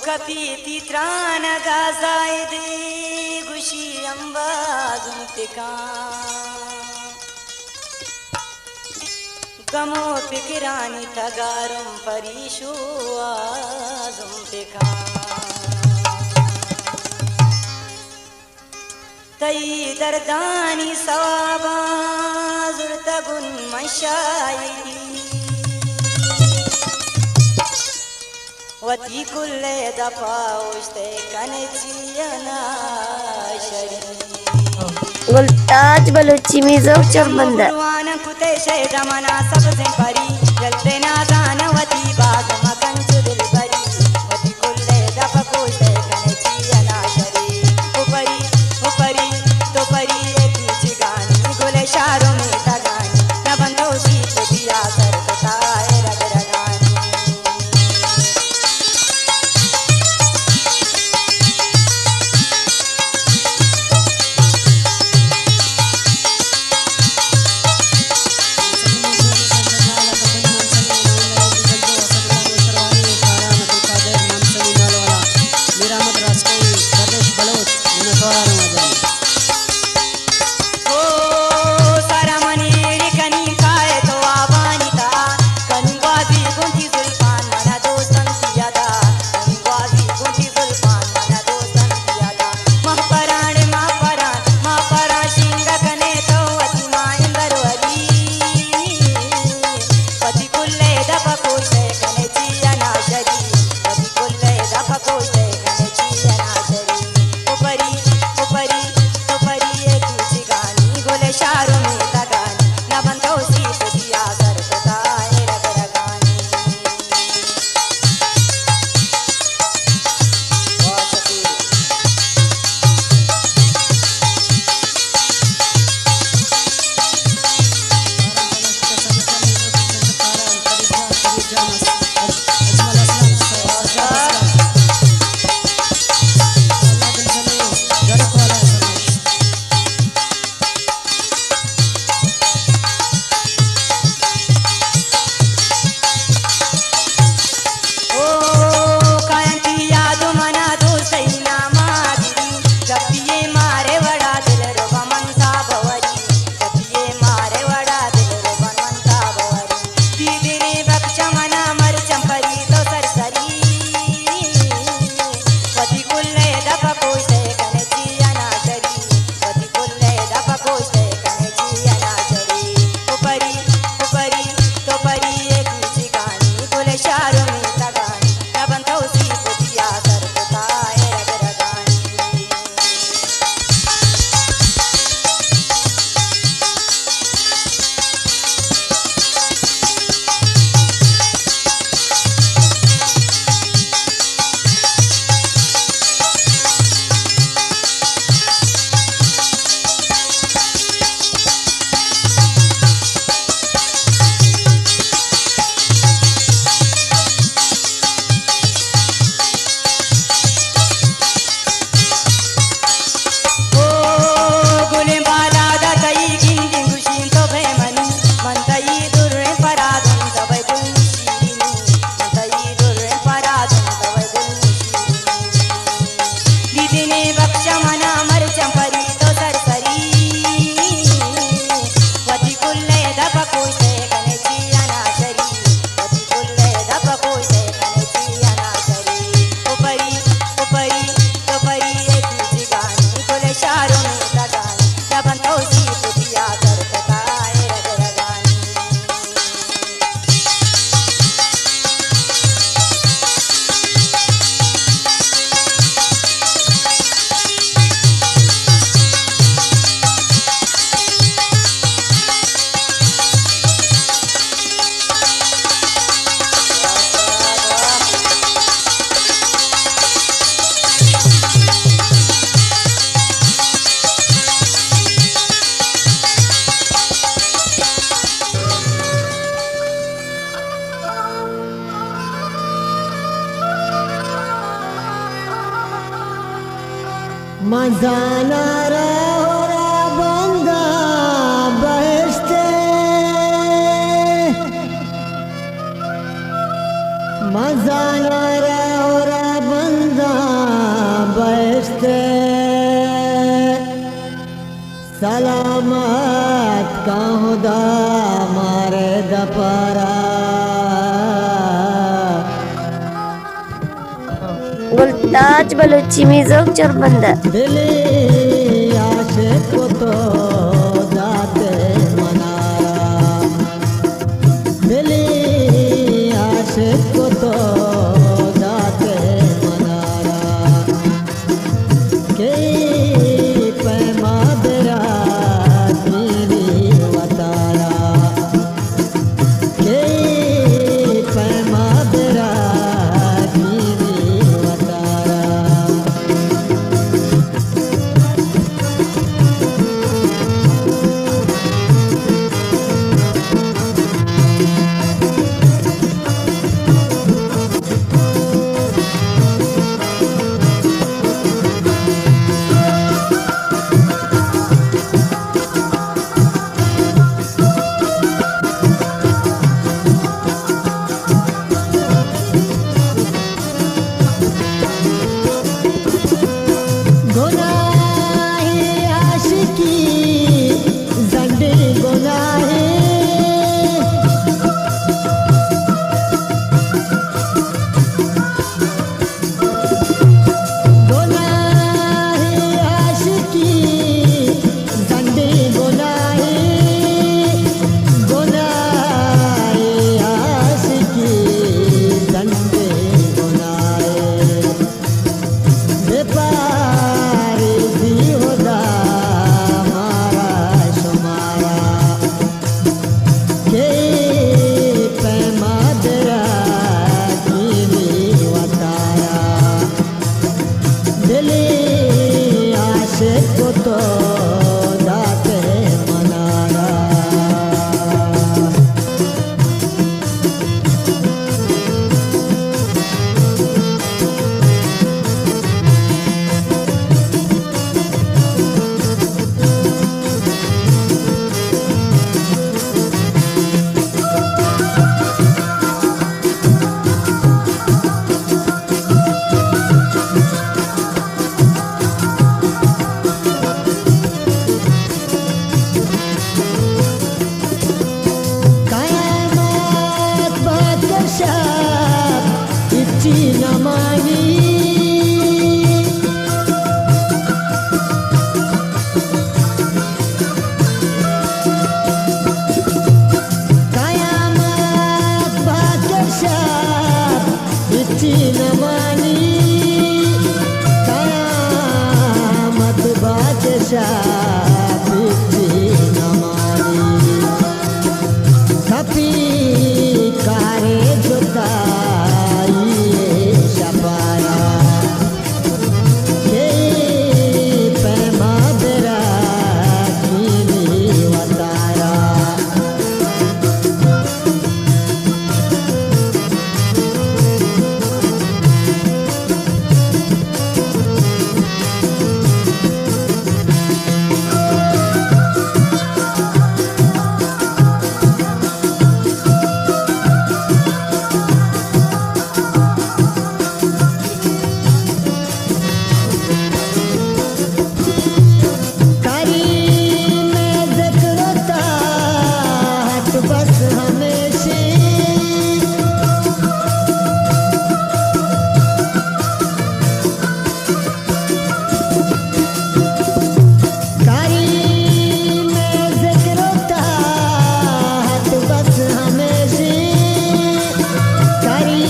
सुखपीति त्राण गाजाय दे गुशी अंबाजुम तिका गमो पिकिरानी तगारुम परिशु आजुम तिका तई दर्दानी सवाबा जुर्तगुन मशाई वती कुल्ले दफाउस्ते कनेचियना शरी गुलताज बलूची मिजोक चोरबंदर कुर्बान कुते शे जमाना सबसे परी जलते ना जान वती बाग मकंच दिल भरी वती कुल्ले दफाउस्ते कनेचियना शरी ऊपरी ऊपरी तो परी एक चिगानी गुले शारों में तगानी न बंदो सी दिया सर कताए रग रगानी मजाना रे ओरा बंदा बहस्ते मजाना रे ओरा बंदा सलामत काहुदा मारे दपरा गुलताज बलूची मिजोक चोरबंदर दिली आशिक को तो जाते मनारा दिली आशिक को तो जाते मनारा के पैमा दरा दीनी वतारा के पैमा दरा दीनी वतारा गुनाहे आशिकी जंडे गुनाहे गुनाहे आशिकी जंडे गुनाहे गुनाहे आशिकी जंडे गुनाहे बेपारी भी होदा मारा शुमारा के पैमा दरा कीनी वतारा दिली आशिक को तो दाते मनारा कायमत बादशाह इच्ची न मानी कायमत बादशाह इच्ची न मानी कायमत बादशाह इच्ची न मानी कपी कारे जुताई शपारा के पैमा दरा कीनी वतारा करी में ज़िक्र ताहत बस हमेशा करी में ज़िक्र ताहत बस हमेशा करी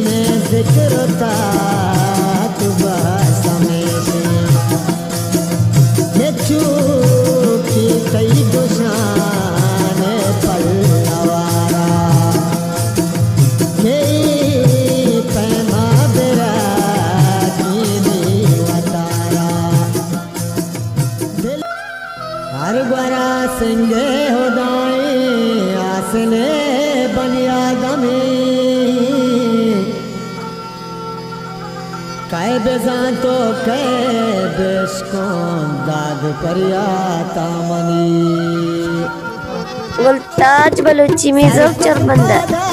में ज़िक्र ताहत बस हमेशा ये चूकी कई दुशान पल्लवारा के पैमा दरा कीनी वतारा हर बरा सिंगे होदाए आसने बनिया दमे कै बेजा तो कै बेशकों दाद परिया तामनी गुलताज बलूची मिजोक चोरबंदर